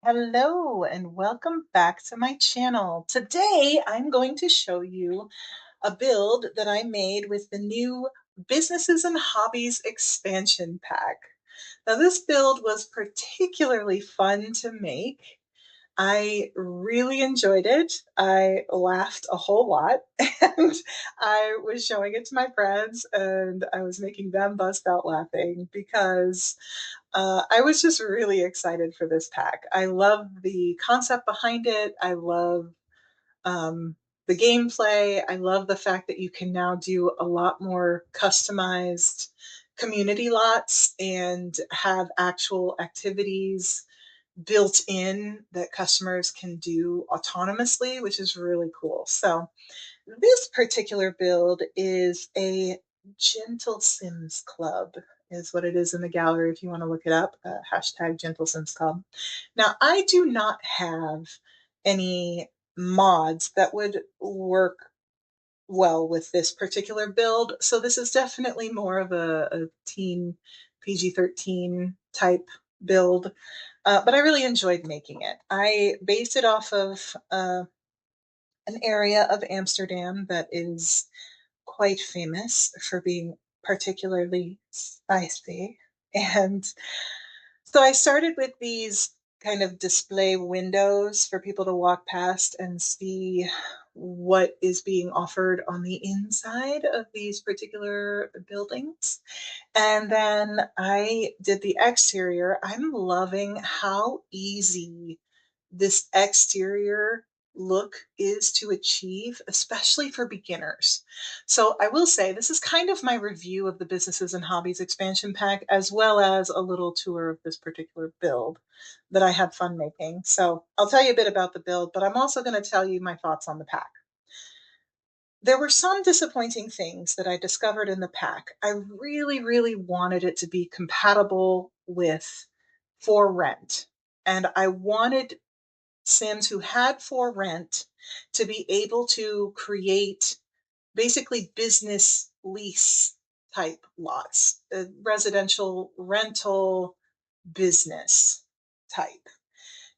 Hello and welcome back to my channel. Today I'm going to show you a build that I made with the new Businesses and Hobbies expansion pack. Now this build was particularly fun to make. I really enjoyed it. I laughed a whole lot and I was showing it to my friends and I was making them bust out laughing because I was just really excited for this pack. I love the concept behind it. I love um, the gameplay. I love the fact that you can now do a lot more customized community lots and have actual activities built in that customers can do autonomously, which is really cool. So this particular build is a Gentle Sims Club, is what it is in the gallery if you want to look it up. Hashtag Gentle Sims Club. Now, I do not have any mods that would work well with this particular build. So this is definitely more of a teen PG-13 type build. But I really enjoyed making it. I based it off of an area of Amsterdam that is quite famous for being particularly spicy. And so I started with these kind of display windows for people to walk past and see what is being offered on the inside of these particular buildings. And then I did the exterior. I'm loving how easy this exterior look is to achieve, especially for beginners. So I will say this is kind of my review of the Businesses and Hobbies expansion pack, as well as a little tour of this particular build that I had fun making. So I'll tell you a bit about the build, but I'm also going to tell you my thoughts on the pack. There were some disappointing things that I discovered in the pack. I really wanted it to be compatible with For Rent. And I wanted Sims who had For Rent to be able to create basically business lease type lots, residential rental business type.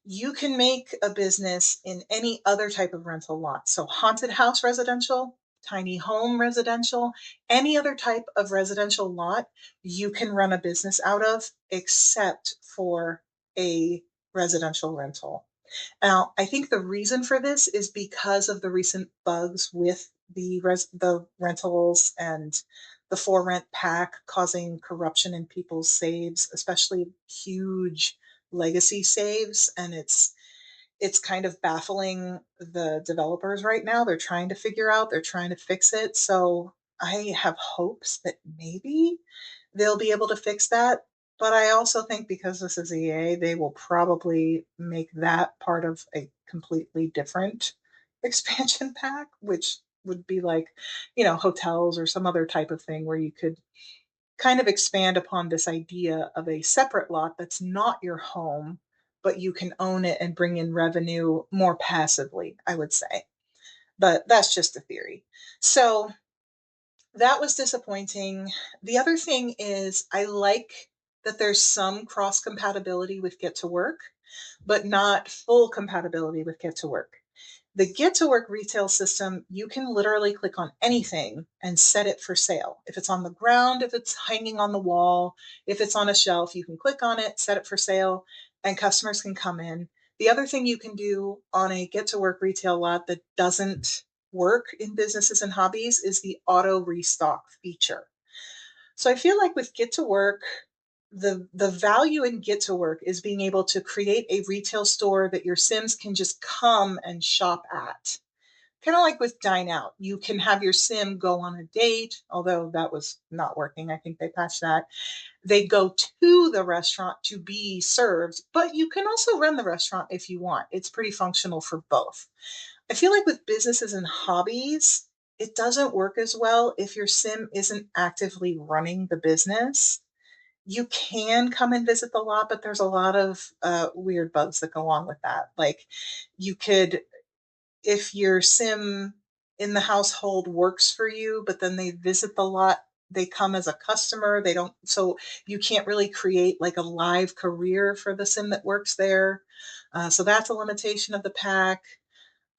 You can make a business in any other type of rental lot. So haunted house residential, tiny home residential, any other type of residential lot you can run a business out of except for a residential rental. Now, I think the reason for this is because of the recent bugs with the rentals and the For Rent pack causing corruption in people's saves, especially huge legacy saves, and it's kind of baffling the developers right now. They're trying to fix it. So I have hopes that maybe they'll be able to fix that. But I also think because this is EA, they will probably make that part of a completely different expansion pack, which would be like, hotels or some other type of thing where you could kind of expand upon this idea of a separate lot that's not your home, but you can own it and bring in revenue more passively, I would say. But that's just a theory. So that was disappointing. The other thing is, I like that there's some cross compatibility with Get to Work, but not full compatibility with Get to Work. The Get to Work retail system, you can literally click on anything and set it for sale. If it's on the ground, if it's hanging on the wall, if it's on a shelf, you can click on it, set it for sale, and customers can come in. The other thing you can do on a Get to Work retail lot that doesn't work in Businesses and Hobbies is the auto restock feature. So I feel like with Get to Work, the value in Get to Work is being able to create a retail store that your Sims can just come and shop at. Kind of like with Dine Out. You can have your Sim go on a date, although that was not working. I think they patched that. They go to the restaurant to be served, but you can also run the restaurant if you want. It's pretty functional for both. I feel like with Businesses and Hobbies, it doesn't work as well if your sim isn't actively running the business. You can come and visit the lot, but there's a lot of weird bugs that go along with that. Like you could, if your sim in the household works for you, but then they visit the lot, they come as a customer. They don't, so you can't really create like a live career for the sim that works there. So that's a limitation of the pack.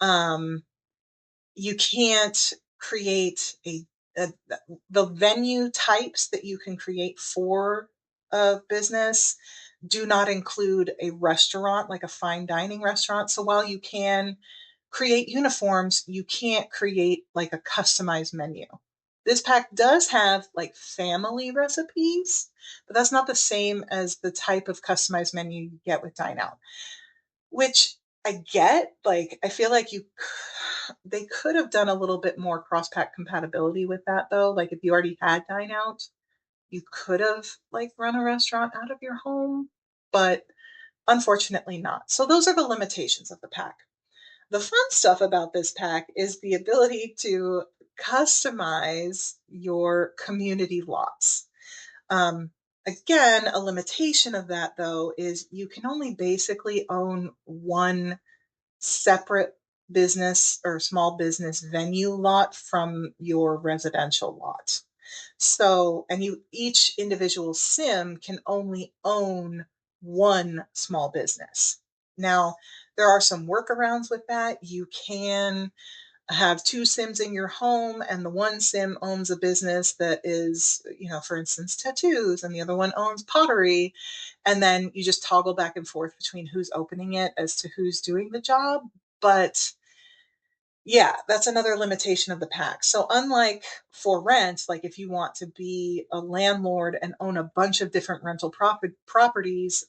Um, you can't create a the venue types that you can create for a business do not include a restaurant, like a fine dining restaurant. So while you can create uniforms, you can't create like a customized menu. This pack does have like family recipes, but that's not the same as the type of customized menu you get with Dine Out, which I get. Like, I feel like they could have done a little bit more cross pack compatibility with that though. Like, if you already had Dine Out, you could have like run a restaurant out of your home, but unfortunately not. So those are the limitations of the pack. The fun stuff about this pack is the ability to customize your community lots. Um, Again, a limitation of that though is you can only basically own one separate business or small business venue lot from your residential lot. So, and you each individual sim can only own one small business. Now, there are some workarounds with that. You can have two sims in your home, and the one sim owns a business that is, for instance, tattoos, and the other one owns pottery. And then you just toggle back and forth between who's opening it as to who's doing the job. But yeah, that's another limitation of the pack. So unlike for rent, like if you want to be a landlord and own a bunch of different rental properties,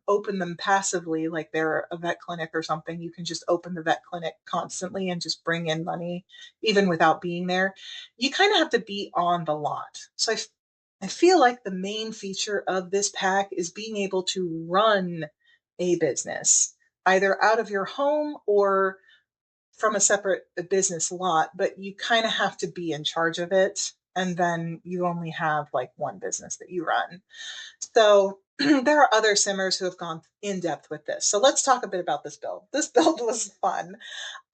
open them passively, like they're a vet clinic or something, you can just open the vet clinic constantly and just bring in money even without being there. You kind of have to be on the lot. So I feel like the main feature of this pack is being able to run a business either out of your home or from a separate business lot, but you kind of have to be in charge of it. And then you only have like one business that you run. So there are other simmers who have gone in depth with this. So let's talk a bit about this build. This build was fun.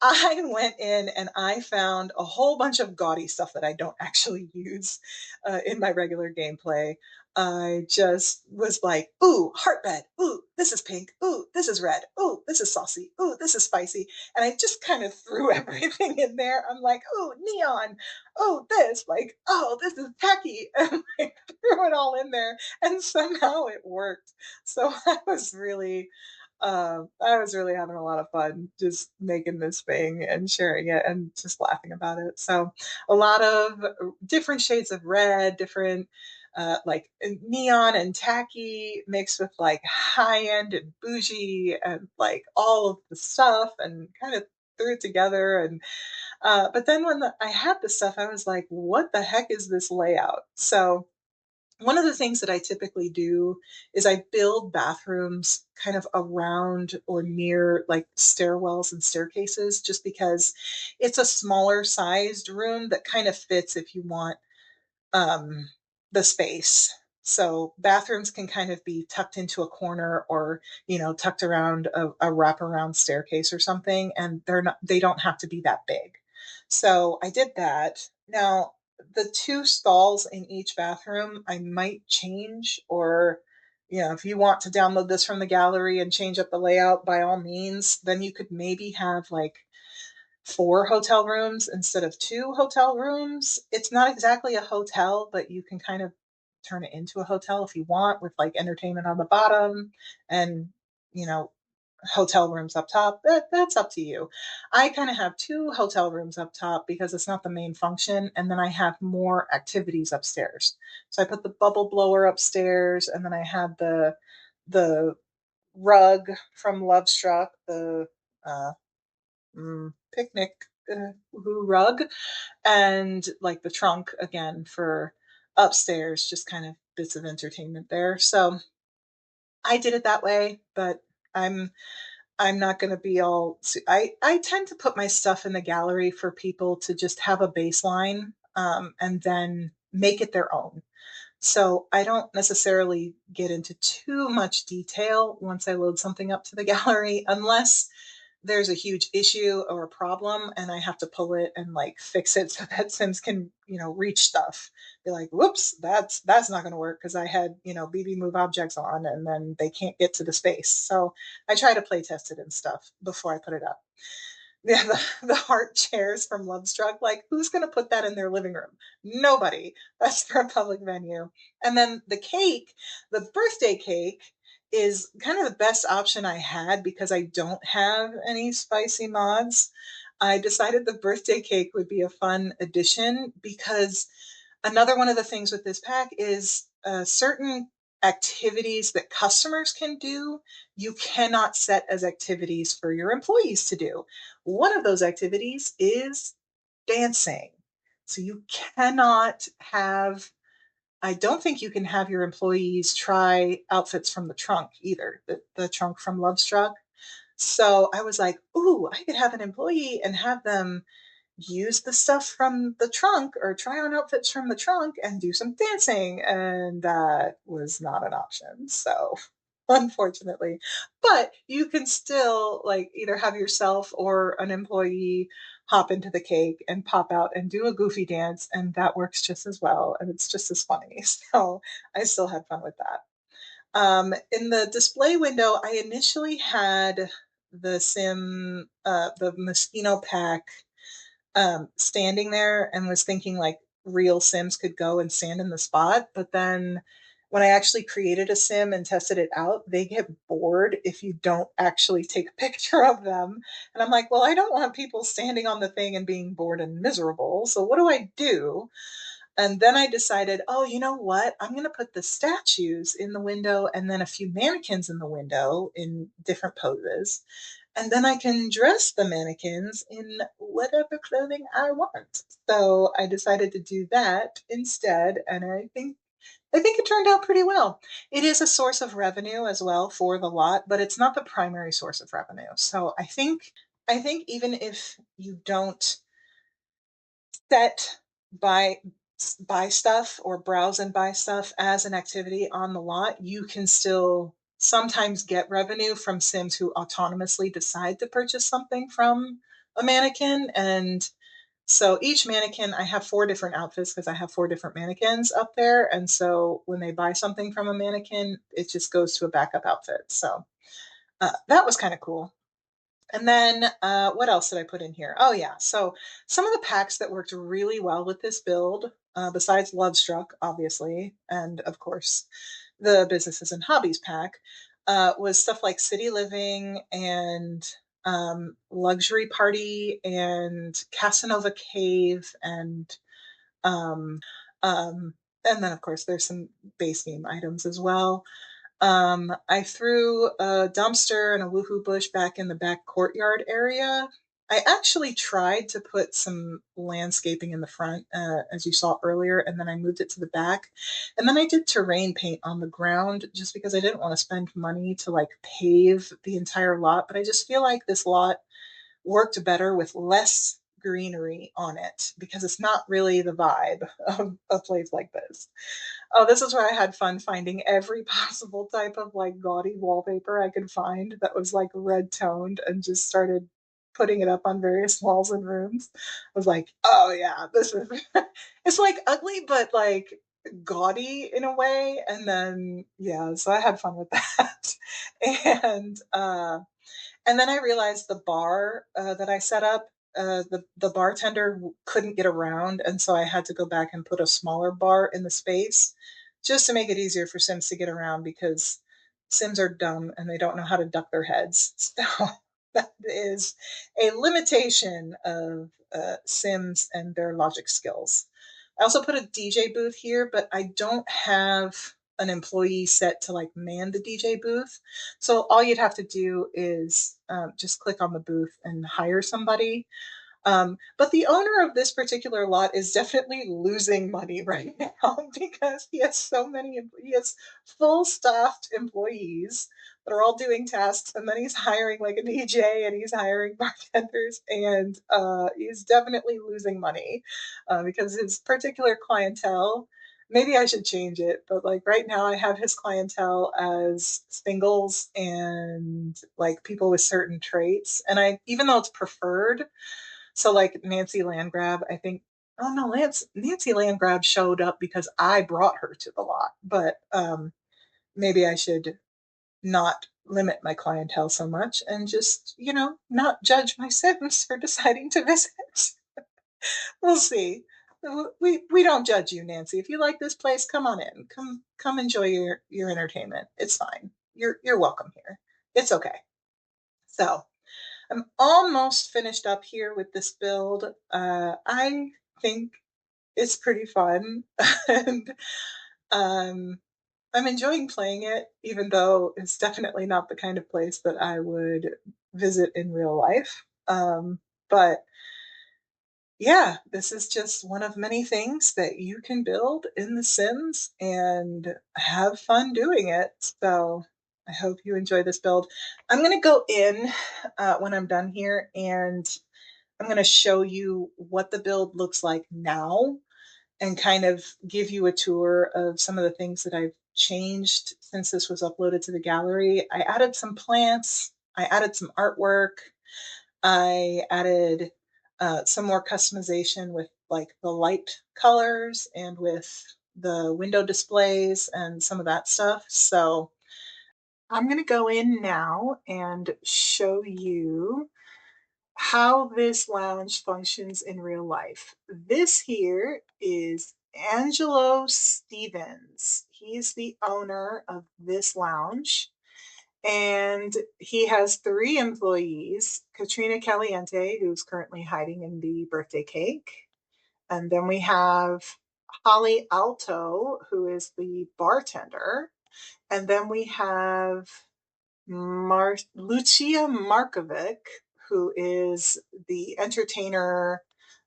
I went in and I found a whole bunch of gaudy stuff that I don't actually use in my regular gameplay. I just was like, ooh, heart red. Ooh, this is pink. Ooh, this is red. Ooh, this is saucy. Ooh, this is spicy. And I just kind of threw everything in there. I'm like, ooh, neon. Oh, this. Like, oh, this is tacky. And I threw it all in there. And somehow it worked. So I was really having a lot of fun just making this thing and sharing it and just laughing about it. So a lot of different shades of red, different like neon and tacky mixed with like high end and bougie and like all of the stuff and kind of threw it together. And but then when I had the stuff, I was like, what the heck is this layout? So one of the things that I typically do is I build bathrooms kind of around or near like stairwells and staircases, just because it's a smaller sized room that kind of fits if you want um, the space. So bathrooms can kind of be tucked into a corner or, tucked around a wraparound staircase or something, and they don't have to be that big. So I did that. Now, the two stalls in each bathroom, I might change, or, if you want to download this from the gallery and change up the layout, by all means, then you could maybe have like four hotel rooms instead of two hotel rooms. It's not exactly a hotel, but you can kind of turn it into a hotel if you want, with like entertainment on the bottom and, you know, hotel rooms up top. That's up to you. I kind of have two hotel rooms up top because it's not the main function, and then I have more activities upstairs. So I put the bubble blower upstairs, and then I had the rug from Lovestruck, the uh, picnic rug, and like the trunk again for upstairs, just kind of bits of entertainment there. So I did it that way, but I'm I'm not going to be all. I tend to put my stuff in the gallery for people to just have a baseline, and then make it their own. So I don't necessarily get into too much detail once I load something up to the gallery, unless there's a huge issue or a problem and I have to pull it and like fix it so that Sims can, reach stuff. Be like, whoops, that's not going to work because I had, BB move objects on and then they can't get to the space. So I try to play test it and stuff before I put it up. Yeah, the heart chairs from Lovestruck. Like, who's going to put that in their living room? Nobody. That's for a public venue. And then the cake, the birthday cake, is kind of the best option I had because I don't have any spicy mods. I decided the birthday cake would be a fun addition because another one of the things with this pack is certain activities that customers can do, you cannot set as activities for your employees to do. One of those activities is dancing. So you cannot have, I don't think you can have your employees try outfits from the trunk either, the trunk from Lovestruck. So I was like, ooh, I could have an employee and have them use the stuff from the trunk or try on outfits from the trunk and do some dancing. And that was not an option. So unfortunately, but you can still like either have yourself or an employee hop into the cake and pop out and do a goofy dance. And that works just as well. And it's just as funny. So I still had fun with that. In the display window, I initially had the Mosquito pack standing there and was thinking like real Sims could go and stand in the spot. But then when I actually created a Sim and tested it out, they get bored if you don't actually take a picture of them. And I'm like, well, I don't want people standing on the thing and being bored and miserable. So what do I do? And then I decided, oh, you know what? I'm going to put the statues in the window and then a few mannequins in the window in different poses. And then I can dress the mannequins in whatever clothing I want. So I decided to do that instead. And I think it turned out pretty well. It is a source of revenue as well for the lot, but it's not the primary source of revenue. So I think even if you don't set buy buy stuff or browse and buy stuff as an activity on the lot, you can still sometimes get revenue from Sims who autonomously decide to purchase something from a mannequin. And so each mannequin, I have four different outfits because I have four different mannequins up there. And so when they buy something from a mannequin, it just goes to a backup outfit. So that was kind of cool. And then what else did I put in here? Oh, yeah. So some of the packs that worked really well with this build, besides Lovestruck, obviously, and of course the Businesses and Hobbies pack, was stuff like City Living and Luxury Party and Casanova Cave um, and then of course there's some base game items as well. I threw a dumpster and a woohoo bush back in the back courtyard area. I actually tried to put some landscaping in the front, as you saw earlier, and then I moved it to the back. And then I did terrain paint on the ground just because I didn't want to spend money to like pave the entire lot. But I just feel like this lot worked better with less greenery on it because it's not really the vibe of a place like this. Oh, this is where I had fun finding every possible type of like gaudy wallpaper I could find that was like red toned and just started putting it up on various walls and rooms. I was like, oh yeah, this is it's like ugly but like gaudy in a way. And then yeah, so I had fun with that. and and then I realized the bar that I set up, the bartender couldn't get around, and so I had to go back and put a smaller bar in the space just to make it easier for Sims to get around because Sims are dumb and they don't know how to duck their heads. So that is a limitation of Sims and their logic skills. I also put a DJ booth here, but I don't have an employee set to like man the DJ booth. So all you'd have to do is just click on the booth and hire somebody. But the owner of this particular lot is definitely losing money right now because he has full staffed employees that are all doing tasks, and then he's hiring like a DJ and he's hiring bartenders, and he's definitely losing money because his particular clientele Maybe I should change it, but like right now I have his clientele as singles and like people with certain traits. And I, even though it's preferred, so like Nancy Landgrab, I think, oh no, Nancy Landgrab showed up because I brought her to the lot, but maybe I should not limit my clientele so much and just, not judge my Sims for deciding to visit. We'll see. We don't judge you, Nancy. If you like this place, come on in. Come enjoy your entertainment. It's fine. You're welcome here. It's okay. So I'm almost finished up here with this build. I think it's pretty fun, and um, I'm enjoying playing it, even though it's definitely not the kind of place that I would visit in real life. But yeah, this is just one of many things that you can build in The Sims and have fun doing it. So I hope you enjoy this build. I'm going to go in when I'm done here and I'm going to show you what the build looks like now and kind of give you a tour of some of the things that I've changed since this was uploaded to the gallery. I added some plants, I added some artwork, I added some more customization with like the light colors and with the window displays and some of that stuff. So I'm going to go in now and show you how this lounge functions in real life. This here is Angelo Stevens. He's the owner of this lounge. And he has three employees: Katrina Caliente, who's currently hiding in the birthday cake. And then we have Holly Alto, who is the bartender. And then we have Lucia Markovic, who is the entertainer.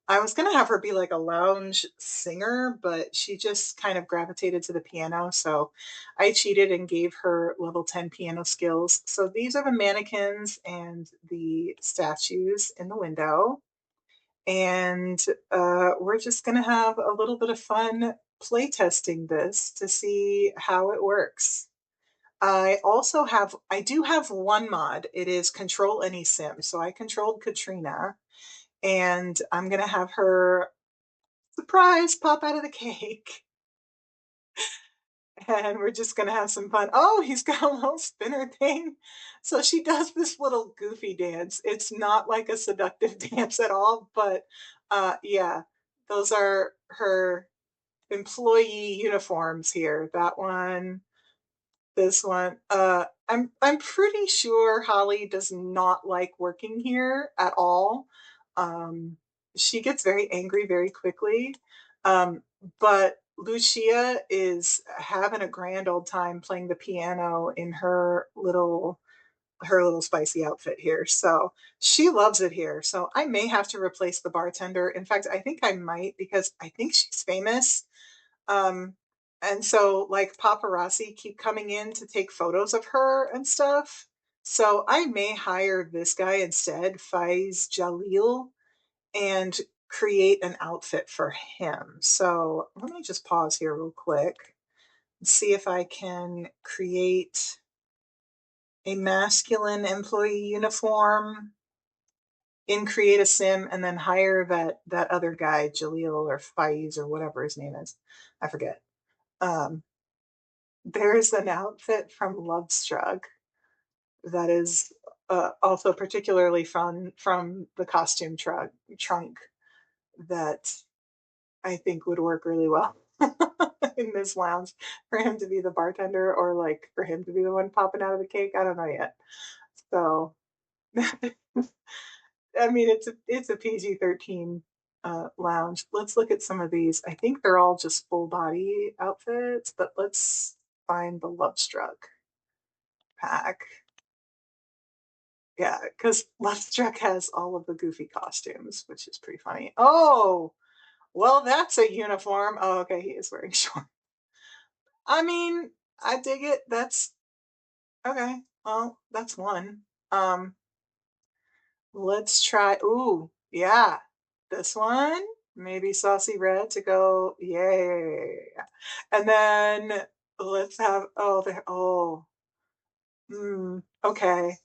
I was going to have her be like a lounge singer, but she just kind of gravitated to the piano. So I cheated and gave her level 10 piano skills. So these are the mannequins and the statues in the window. And we're just going to have a little bit of fun play testing this to see how it works. I do have one mod. It is control any sim. So I controlled Katrina and I'm going to have her surprise pop out of the cake. And we're just going to have some fun. Oh, he's got a little spinner thing. So she does this little goofy dance. It's not like a seductive dance at all, but yeah, those are her employee uniforms here. That one, this one. I'm pretty sure Holly does not like working here at all. Um, she gets very angry very quickly. Um, but Lucia is having a grand old time playing the piano in her little spicy outfit here. So she loves it here. So I may have to replace the bartender. In fact, I think I might because I think she's famous. Um, and so like paparazzi keep coming in to take photos of her and stuff. So I may hire this guy instead, Faiz Jalil, and create an outfit for him. So let me just pause here real quick and see if I can create a masculine employee uniform in Create a Sim and then hire that other guy, Jalil or Faiz or whatever his name is. I forget. Um, there's an outfit from Lovestruck that is also particularly fun from the costume trunk that I think would work really well in this lounge for him to be the bartender or like for him to be the one popping out of the cake. I don't know yet. So I mean it's a PG-13 lounge. Let's look at some of these. I think they're all just full body outfits, but let's find the Lovestruck pack. Yeah, because Lovestruck has all of the goofy costumes, which is pretty funny. Oh, well, that's a uniform. Oh, okay, he is wearing shorts. I mean, I dig it. That's okay. Well, that's one. Let's try. Ooh, yeah, this one. maybe saucy red to go, yay. And then let's have, oh, there, oh, okay.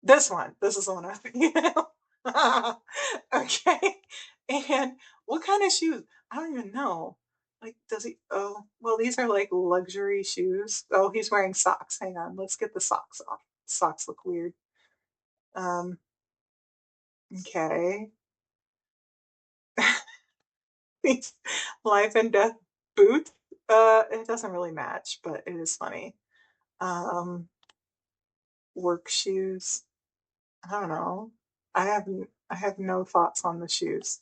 This is the one I'm thinking of. Okay. And what kind of shoes? I don't even know. Like, does he? Oh, well, these are like luxury shoes. Oh, he's wearing socks. Hang on. Let's get the socks off. Socks look weird. Um, okay. These life and death boots. It doesn't really match, but it is funny. Um, work shoes. I don't know. I have no thoughts on the shoes.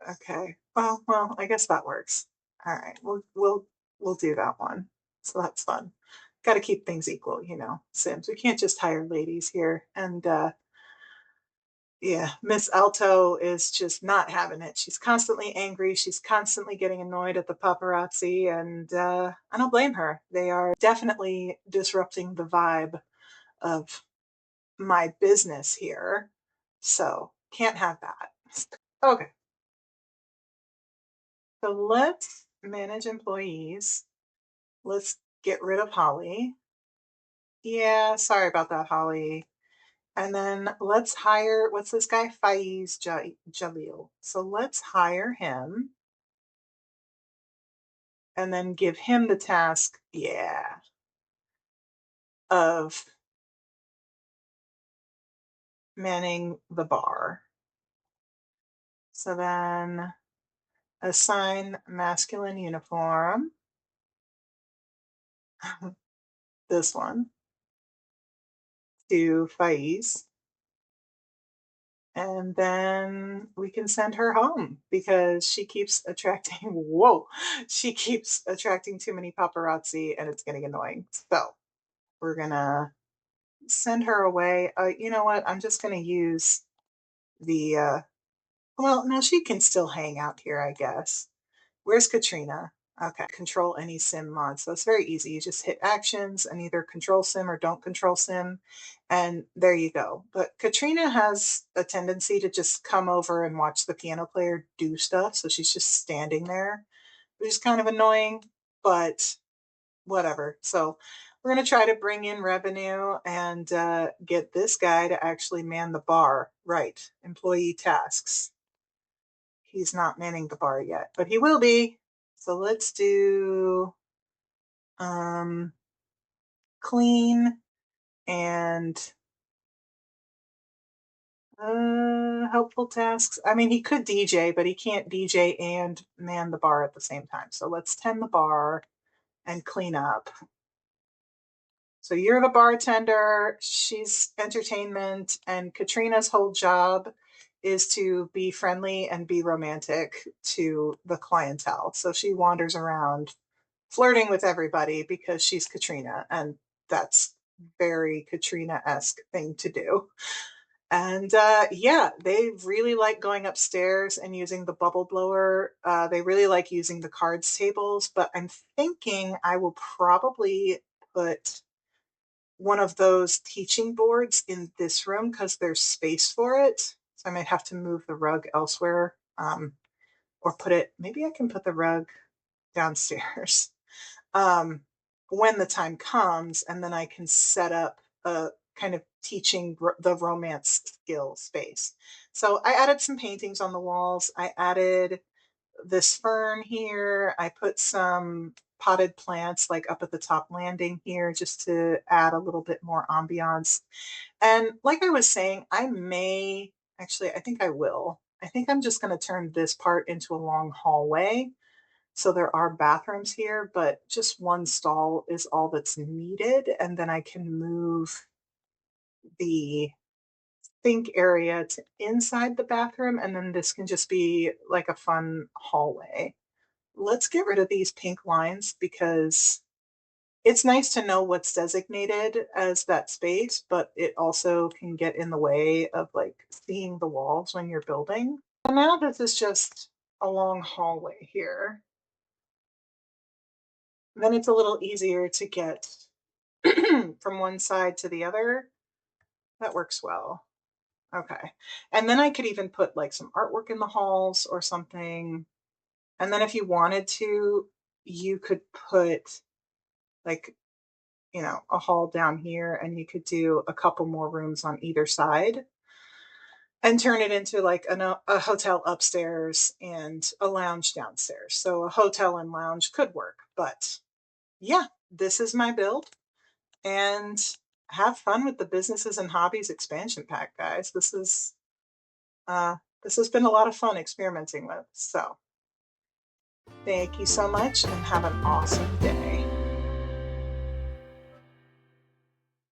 Okay. Well, I guess that works. All right. We'll do that one. So that's fun. Got to keep things equal, you know, Sims. We can't just hire ladies here. And yeah, Miss Alto is just not having it. She's constantly angry. She's constantly getting annoyed at the paparazzi, and I don't blame her. They are definitely disrupting the vibe of my business here. So can't have that. Okay. So let's manage employees. Let's get rid of Holly. Yeah, sorry about that, Holly. And then let's hire, what's this guy? Faiz Jalil. So let's hire him and then give him the task, yeah, of manning the bar. So then assign masculine uniform, this one, to Faiz. And then we can send her home because she keeps attracting, whoa, she keeps attracting too many paparazzi and it's getting annoying. So we're gonna send her away. You know what? I'm just gonna use the, well, no, she can still hang out here, I guess. Where's Katrina? Okay, control any sim mod. So it's very easy. You just hit actions and either control sim or don't control sim. And there you go. But Katrina has a tendency to just come over and watch the piano player do stuff. So she's just standing there, which is kind of annoying, but whatever. So we're going to try to bring in revenue and get this guy to actually man the bar. Right. Employee tasks. He's not manning the bar yet, but he will be. So let's do um, clean and helpful tasks. I mean, he could DJ, but he can't DJ and man the bar at the same time. So let's tend the bar and clean up. So you're the bartender, she's entertainment, and Katrina's whole job is to be friendly and be romantic to the clientele. So she wanders around flirting with everybody because she's Katrina, and that's very Katrina-esque thing to do. And yeah, they really like going upstairs and using the bubble blower. They really like using the cards tables, but I'm thinking I will probably put one of those teaching boards in this room because there's space for it. So I might have to move the rug elsewhere, or put it, maybe I can put the rug downstairs um, when the time comes, and then I can set up a kind of teaching the romance skill space. So I added some paintings on the walls. I added this fern here. I put some potted plants like up at the top landing here just to add a little bit more ambiance. And like I was saying, I may actually, I think I will. I think I'm just going to turn this part into a long hallway. So there are bathrooms here, but just one stall is all that's needed. And then I can move the sink area to inside the bathroom. And then this can just be like a fun hallway. Let's get rid of these pink lines because it's nice to know what's designated as that space, but it also can get in the way of like seeing the walls when you're building. So now this is just a long hallway here. Then it's a little easier to get from one side to the other. That works well. Okay. And then I could even put like some artwork in the halls or something. And then if you wanted to, you could put like, a hall down here and you could do a couple more rooms on either side and turn it into like a hotel upstairs and a lounge downstairs. So a hotel and lounge could work. But yeah, this is my build. And have fun with the businesses and hobbies expansion pack, guys. Uh, this has been a lot of fun experimenting with. So thank you so much and have an awesome day.